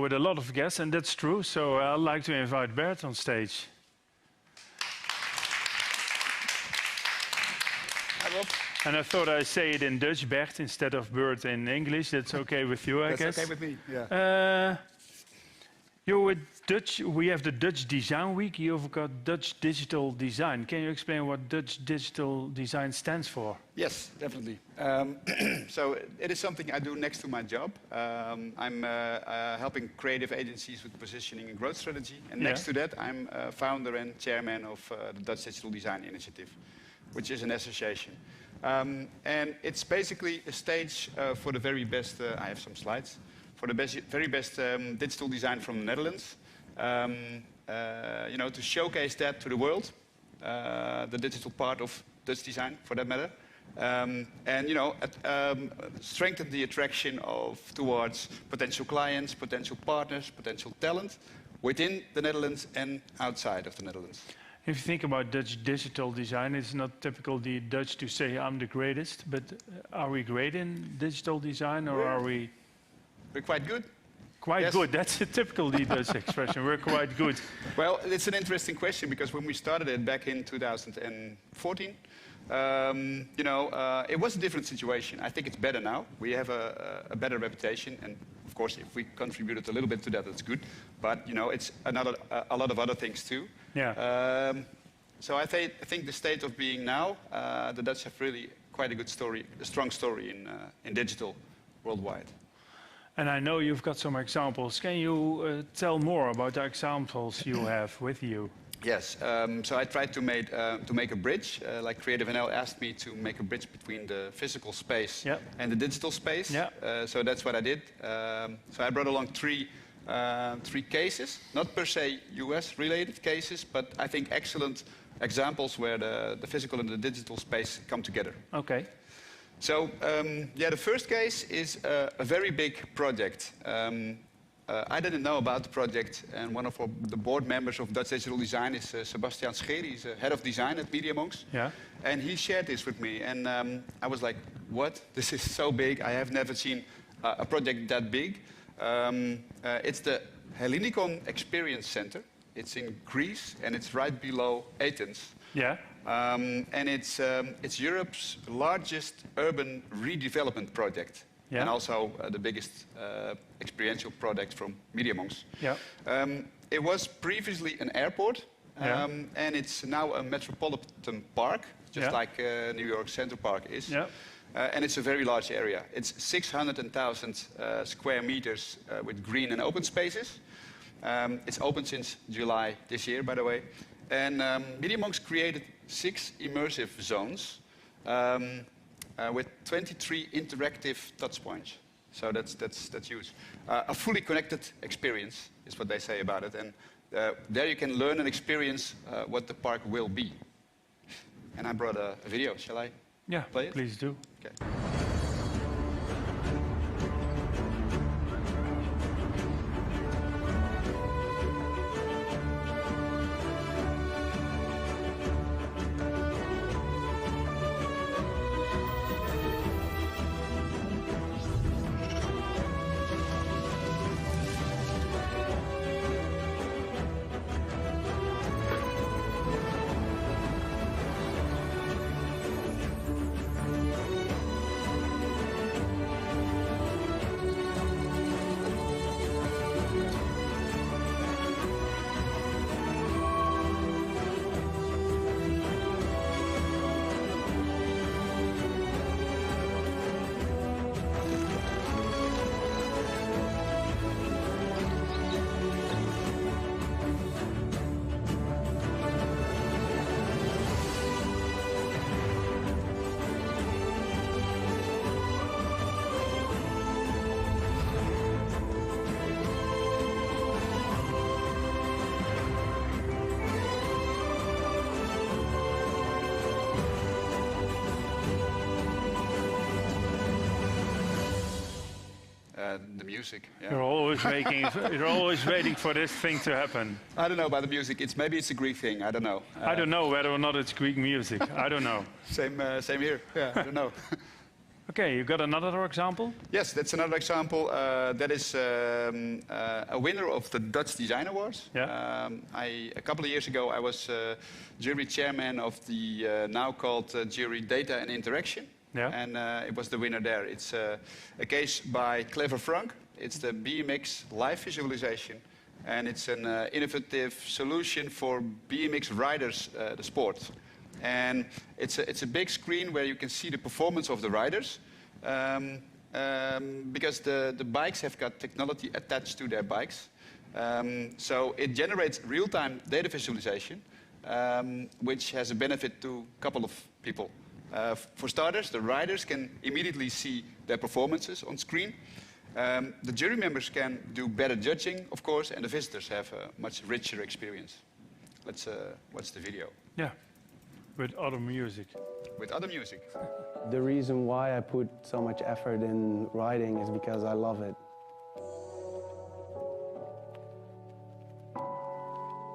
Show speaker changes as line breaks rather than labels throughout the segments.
with a lot of guests, and that's true. So I'd like to invite Bert on stage.
Hi, Rob.
And I thought I'd say it in Dutch, Bert, instead of Bert in English. That's okay with you, I guess.
That's okay with me, yeah.
You're with Dutch. We have the Dutch Design Week. You've got Dutch Digital Design. Can you explain what Dutch Digital Design stands for?
Yes, definitely. So it is something I do next to my job. I'm helping creative agencies with positioning and growth strategy. And next to that, I'm founder and chairman of the Dutch Digital Design Initiative, which is an association. And it's basically a stage for the very best, I have some slides, for the very best digital design from the Netherlands. You know, to showcase that to the world, the digital part of Dutch design, for that matter. And, you know, strengthen the attraction towards potential clients, potential partners, potential talent within the Netherlands and outside of the Netherlands.
If you think about Dutch digital design, it's not typical the Dutch to say I'm the greatest, but are we great in digital design, or are we...
We're quite good.
Quite good, that's a typical Dutch expression, we're quite good.
Well, it's an interesting question, because when we started it back in 2014, you know, it was a different situation. I think it's better now. We have a better reputation, and of course, if we contributed a little bit to that, that's good. But, you know, it's a lot of other things too.
Yeah.
So I think the state of being now, the Dutch have really quite a good story, a strong story in digital worldwide.
And I know you've got some examples. Can you tell more about the examples you have with you?
Yes. So I tried to make a bridge, like CreativeNL asked me to make a bridge between the physical space and the digital space. So that's what I did. So I brought along three cases, not per se US-related cases, but I think excellent examples where the physical and the digital space come together.
Okay.
So, yeah, the first case is a very big project. I didn't know about the project, and one of the board members of Dutch Digital Design is Sebastian Scheer. He's head of design at MediaMonks. Yeah. And he shared this with me, and I was like, what? This is so big. I have never seen a project that big. It's the Hellinikon Experience Center. It's in Greece, and it's right below Athens. Yeah. And it's Europe's largest urban redevelopment project. Yeah. And also the biggest experiential project from MediaMonks. Yeah. It was previously an airport, and it's now a metropolitan park, just like New York Central Park is. Yeah. And it's a very large area. It's 600,000 square meters with green and open spaces. It's open since July this year, by the way. And MediaMonks created 6 immersive zones with 23 interactive touchpoints. So that's huge. A fully connected experience is what they say about it. And there you can learn and experience what the park will be. And I brought a video. Shall I play it?
Please do.
Okay. The music. Yeah.
You're always waiting for this thing to happen.
I don't know about the music. Maybe it's a Greek thing. I don't know.
I don't know whether or not it's Greek music. I don't know.
Same here. Yeah, I don't know.
Okay, you got another example?
Yes, that's another example. That is a winner of the Dutch Design Awards.
Yeah.
A couple of years ago, I was jury chairman of the now called Jury Data and Interaction.
Yeah.
And it was the winner there. It's a case by Clever Frank. It's the BMX live visualization. And it's an innovative solution for BMX riders, the sport. And it's a big screen where you can see the performance of the riders. Because the bikes have got technology attached to their bikes. So it generates real-time data visualization, which has a benefit to a couple of people. For starters, the riders can immediately see their performances on screen. The jury members can do better judging, of course, and the visitors have a much richer experience. Let's watch the video.
Yeah, with other music.
With other music.
The reason why I put so much effort in riding is because I love it.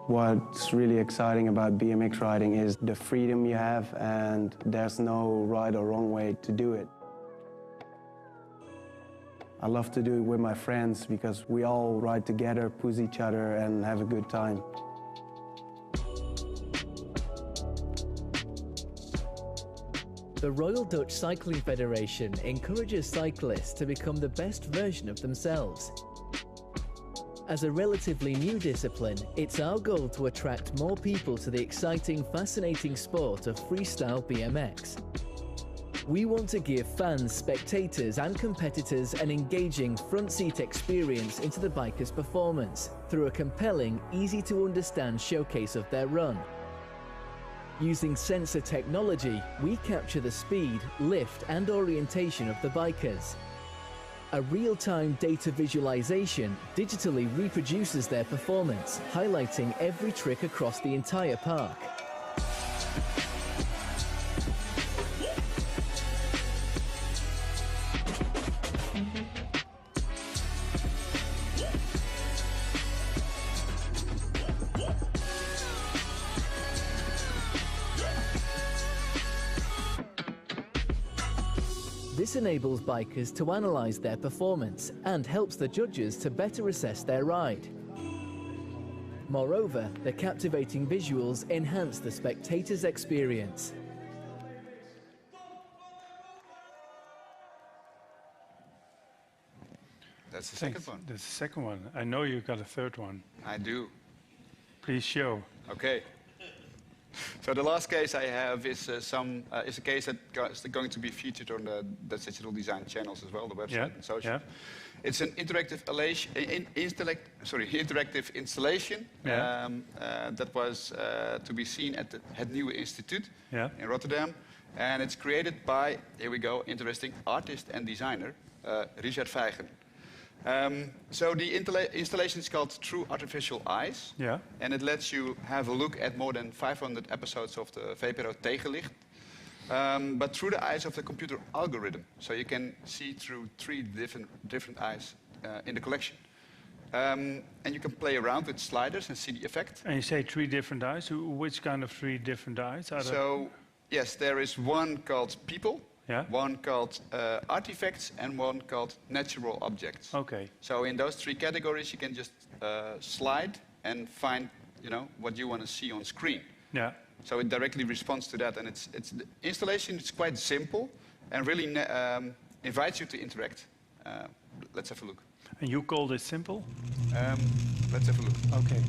What's really exciting about BMX riding is the freedom you have, and there's no right or wrong way to do it. I love to do it with my friends because we all ride together, push each other, and have a good time.
The Royal Dutch Cycling Federation encourages cyclists to become the best version of themselves. As a relatively new discipline, it's our goal to attract more people to the exciting, fascinating sport of freestyle BMX. We want to give fans, spectators and competitors an engaging front-seat experience into the bikers' performance through a compelling, easy-to-understand showcase of their run. Using sensor technology, we capture the speed, lift and orientation of the bikers. A real-time data visualization digitally reproduces their performance, highlighting every trick across the entire park. This enables bikers to analyze their performance and helps the judges to better assess their ride. Moreover, the captivating visuals enhance the spectator's experience.
That's the
Thanks.
second one.
That's the second one. I know you got a third one.
I do.
Please show.
Okay. So the last case I have is a case that is going to be featured on the Dutch Digital Design channels as well, the website and social.
Yeah.
It's an interactive interactive installation that was to be seen at the Het Nieuwe Instituut in Rotterdam, and it's created by, here we go, interesting artist and designer Richard Vijgen. So the installation is called True Artificial Eyes, and it lets you have a look at more than 500 episodes of the VPRO Tegenlicht, but through the eyes of the computer algorithm. So you can see through three different eyes in the collection. And you can play around with sliders and see the effect.
And you say three different eyes. Which kind of three different eyes? Are
So, yes, there is one called people, one called artifacts, and one called natural objects.
Okay.
So in those three categories, you can just slide and find, what you want to see on screen.
Yeah.
So it directly responds to that, and the installation is quite simple and really invites you to interact. Let's have a look.
And you called it simple?
Let's have a look.
Okay.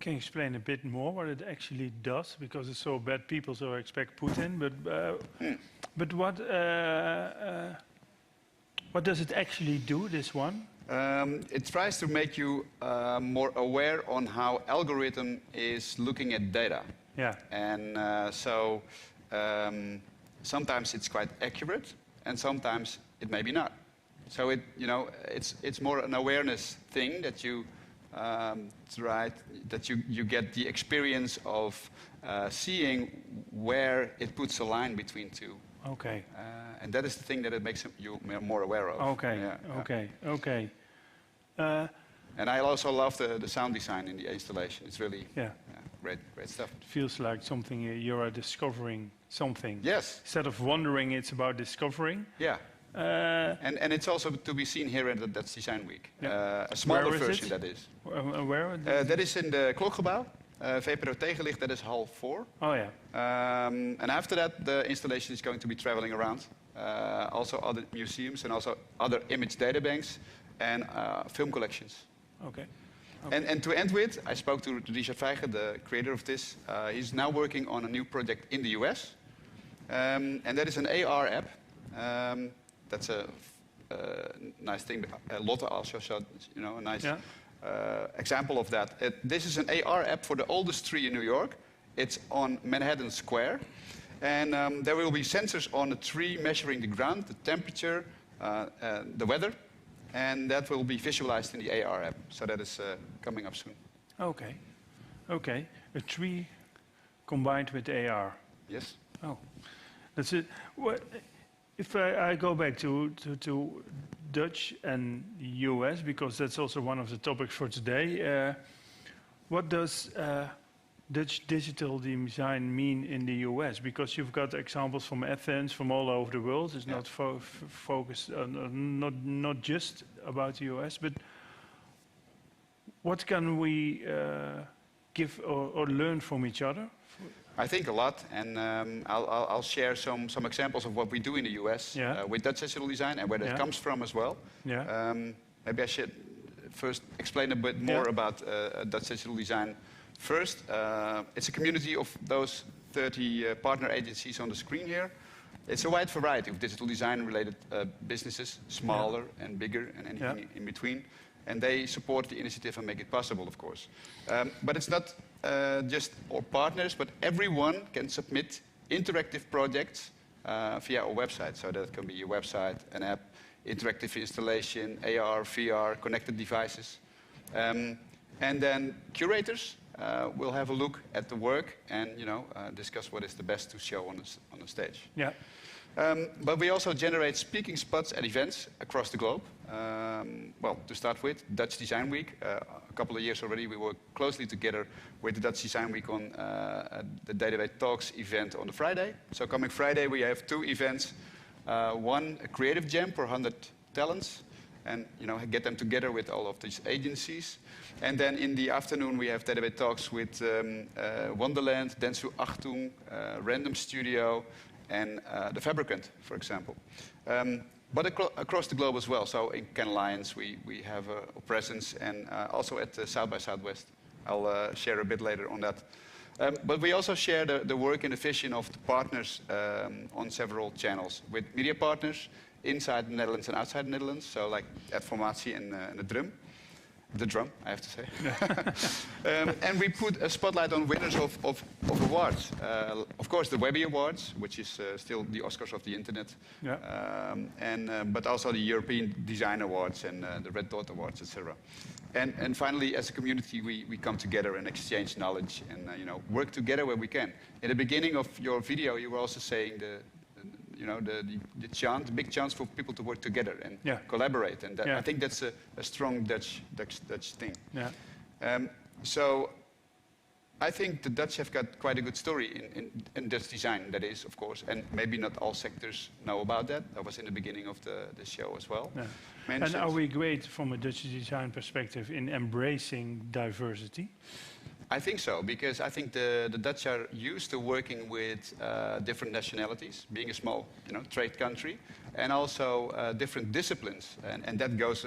Can you explain a bit more what it actually does? Because it's so bad, people so expect Putin. But what does it actually do? This one?
It tries to make you more aware on how algorithm is looking at data.
Yeah.
And sometimes it's quite accurate, and sometimes it may be not. So it's more an awareness thing that you you get the experience of seeing where it puts a line between two.
Okay.
And that is the thing that it makes you more aware of.
Okay.
Yeah,
Okay.
yeah.
Okay.
And I also love the sound design in the installation. It's really great stuff.
It feels like something you are discovering something.
Yes.
Instead of wondering, it's about discovering.
Yeah. And it's also to be seen here at the Dutch Design Week.
Yeah.
A smaller
Where is
version,
it?
that is.
Where?
That is in the Klokgebouw. VPRO Tegenlicht, that is hall 4.
Oh, yeah.
And after that, the installation is going to be traveling around. Also other museums and also other image databanks and film collections.
Okay.
And to end with, I spoke to Richard Vijgen, the creator of this. He's now working on a new project in the US. And that is an AR app. That's a nice thing. Lotte also showed, a nice example of that. This is an AR app for the oldest tree in New York. It's on Manhattan Square. And there will be sensors on the tree measuring the ground, the temperature, the weather. And that will be visualized in the AR app. So that is coming up soon.
Okay. Okay. A tree combined with AR.
Yes.
Oh, that's it. If I go back to Dutch and the US, because that's also one of the topics for today, what does Dutch digital design mean in the US? Because you've got examples from Athens, from all over the world. It's not focused, not just about the US, but what can we give or learn from each other?
I think a lot, and I'll share some examples of what we do in the US with Dutch digital design and where that comes from as well.
Yeah.
Maybe I should first explain a bit more about Dutch digital design. First, it's a community of those 30 partner agencies on the screen here. It's a wide variety of digital design-related businesses, smaller and bigger and anything in between. And they support the initiative and make it possible, of course. But it's not just our partners, but everyone can submit interactive projects via our website. So that can be a website, an app, interactive installation, AR, VR, connected devices. And then curators will have a look at the work and discuss what is the best to show on the stage.
Yeah.
But we also generate speaking spots at events across the globe. Well, to start with, Dutch Design Week. A couple of years already, we work closely together with the Dutch Design Week on the Database Talks event on the Friday. So coming Friday, we have 2 events. One, a creative jam for 100 talents, and get them together with all of these agencies. And then in the afternoon, we have database talks with Wonderland, Densu Achtung, Random Studio, and The Fabricant, for example. But across the globe as well. So in Cannes Lions, we have a presence, and also at South by Southwest. I'll share a bit later on that. But we also share the work and the vision of the partners on several channels with media partners inside the Netherlands and outside the Netherlands. So like at Formatie and the Drum. The drum, I have to say. And we put a spotlight on winners of awards. Of course, the Webby Awards, which is still the Oscars of the internet. Yeah. But also the European Design Awards and the Red Dot Awards, etc. And finally, as a community, we come together and exchange knowledge and work together where we can. In the beginning of your video, you were also saying the big chance for people to work together and collaborate, and I think that's a strong Dutch thing. Yeah. So I think the Dutch have got quite a good story in Dutch design, that is, of course, and maybe not all sectors know about that. That was in the beginning of the show as well. Yeah.
And are we great from a Dutch design perspective in embracing diversity?
I think so, because I think the Dutch are used to working with different nationalities, being a small trade country, and also different disciplines. And that goes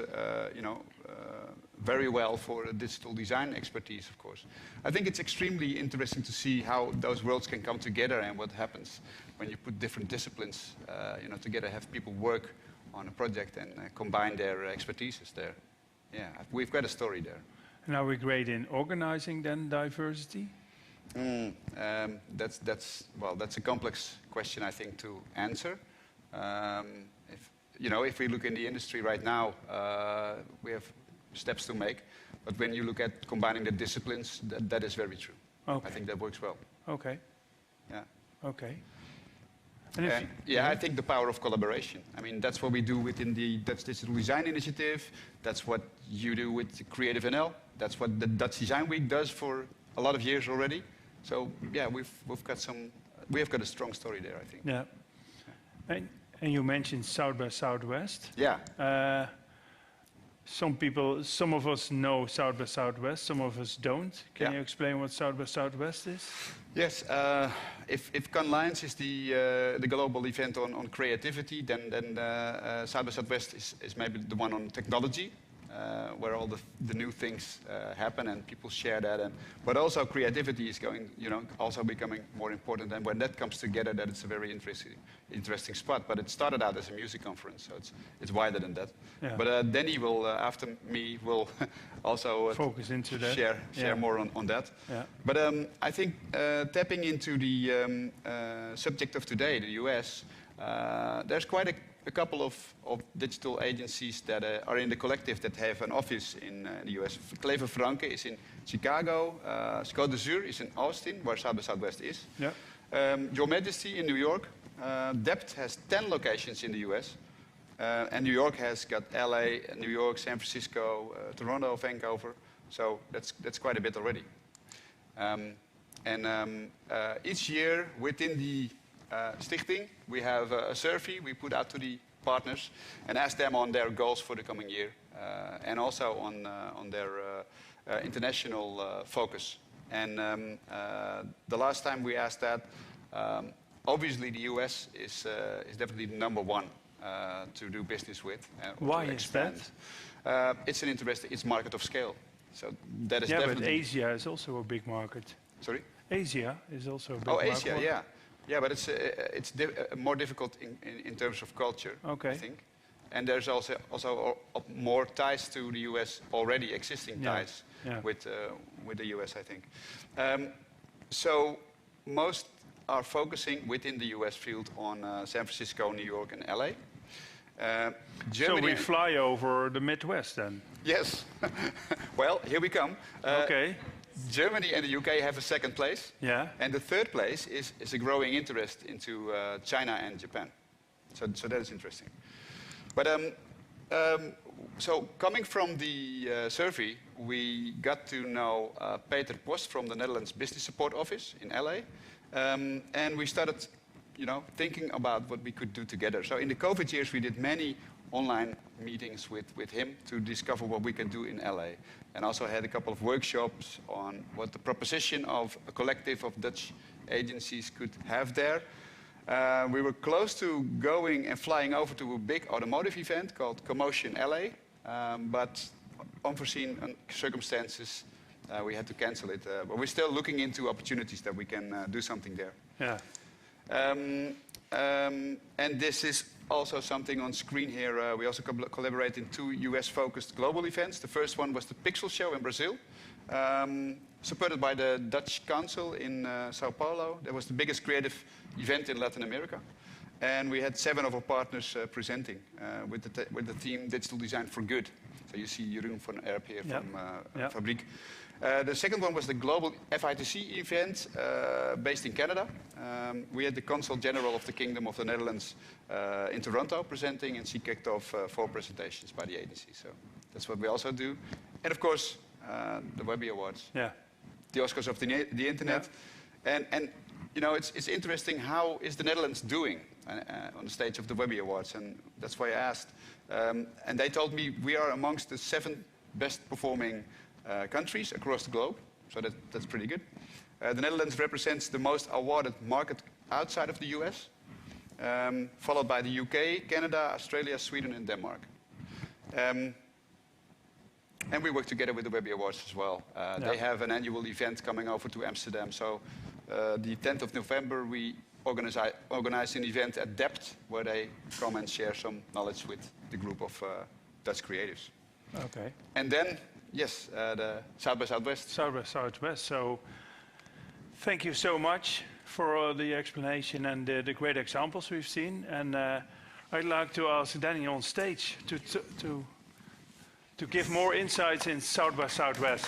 very well for digital design expertise, of course. I think it's extremely interesting to see how those worlds can come together and what happens when you put different disciplines together, have people work on a project and combine their expertises there. Yeah, we've got a story there.
And are we great in organizing then diversity?
That's a complex question, I think, to answer. If we look in the industry right now, we have steps to make. But when you look at combining the disciplines, that is very true.
Okay.
I think that works well.
Okay.
Yeah.
Okay.
I think the power of collaboration. I mean, that's what we do within the Dutch Digital Design Initiative. That's what you do with CreativeNL. That's what the Dutch Design Week does for a lot of years already. So yeah, we have got a strong story there, I think.
Yeah. And you mentioned South by Southwest.
Yeah.
Some of us know South by Southwest, some of us don't. Can you explain what South by Southwest is?
Yes. If Cannes Lions is the global event on creativity, then South by Southwest is maybe the one on technology, where all the new things happen and people share that. But also creativity is also becoming more important. And when that comes together, that it's a very interesting spot. But it started out as a music conference, so it's wider than that. Yeah. But Danny will, after me, will also
focus into that.
Share more on that. Yeah. But I think tapping into the subject of today, the US, there's quite a couple of digital agencies that are in the collective that have an office in the US. Clever Franke is in Chicago. Scott de Zur is in Austin, where South by Southwest is. Yeah. Your Majesty in New York. Dept has 10 locations in the US. And New York has got LA, New York, San Francisco, Toronto, Vancouver. So that's quite a bit already. Each year within the Stichting, we have a survey we put out to the partners and ask them on their goals for the coming year and also on their international focus. And the last time we asked that, obviously the US is definitely the number one to do business with.
Why is that?
It's an interesting, it's market of scale. So that is
definitely. But Asia is also a big market.
Sorry?
Asia is also a big market.
Oh, Asia, yeah. Yeah, but it's more difficult in terms of culture, I think. And there's also more ties to the US, already existing ties with the US, I think. So most are focusing within the US field on San Francisco, New York, and LA.
So we fly over the Midwest then?
Yes. Well, here we come.
Okay.
Germany and the UK have a second place. Yeah. And the third place is a growing interest into China and Japan. So that is interesting. But so coming from the survey, we got to know Peter Post from the Netherlands Business Support Office in LA. And we started thinking about what we could do together. So in the COVID years, we did many online meetings with him to discover what we can do in LA. And also had a couple of workshops on what the proposition of a collective of Dutch agencies could have there. We were close to going and flying over to a big automotive event called Commotion LA, but unforeseen circumstances, we had to cancel it. But we're still looking into opportunities that we can do something there. Yeah. And this is also something on screen here. We also collaborate in 2 US-focused global events. The first one was the Pixel Show in Brazil, supported by the Dutch Council in Sao Paulo. That was the biggest creative event in Latin America. And we had 7 of our partners presenting with the theme Digital Design for Good. So you see Jeroen van Erp here from Fabriek. The second one was the global FITC event based in Canada. We had the Consul General of the Kingdom of the Netherlands in Toronto presenting, and she kicked off 4 presentations by the agency. So that's what we also do. And of course, the Webby Awards, the Oscars of the Internet. Yeah. And it's interesting, how is the Netherlands doing on the stage of the Webby Awards? And that's why I asked. And they told me we are amongst the 7 best performing countries across the globe, so that's pretty good. The Netherlands represents the most awarded market outside of the US, followed by the UK, Canada, Australia, Sweden, and Denmark. And we work together with the Webby Awards as well. They have an annual event coming over to Amsterdam. So the 10th of November, we organize an event at Depth, where they come and share some knowledge with the group of Dutch creatives.
Okay.
And then, yes, the South by Southwest.
South by Southwest. So thank you so much for all the explanation and the great examples we've seen. And I'd like to ask Danny on stage to give more insights in South by Southwest.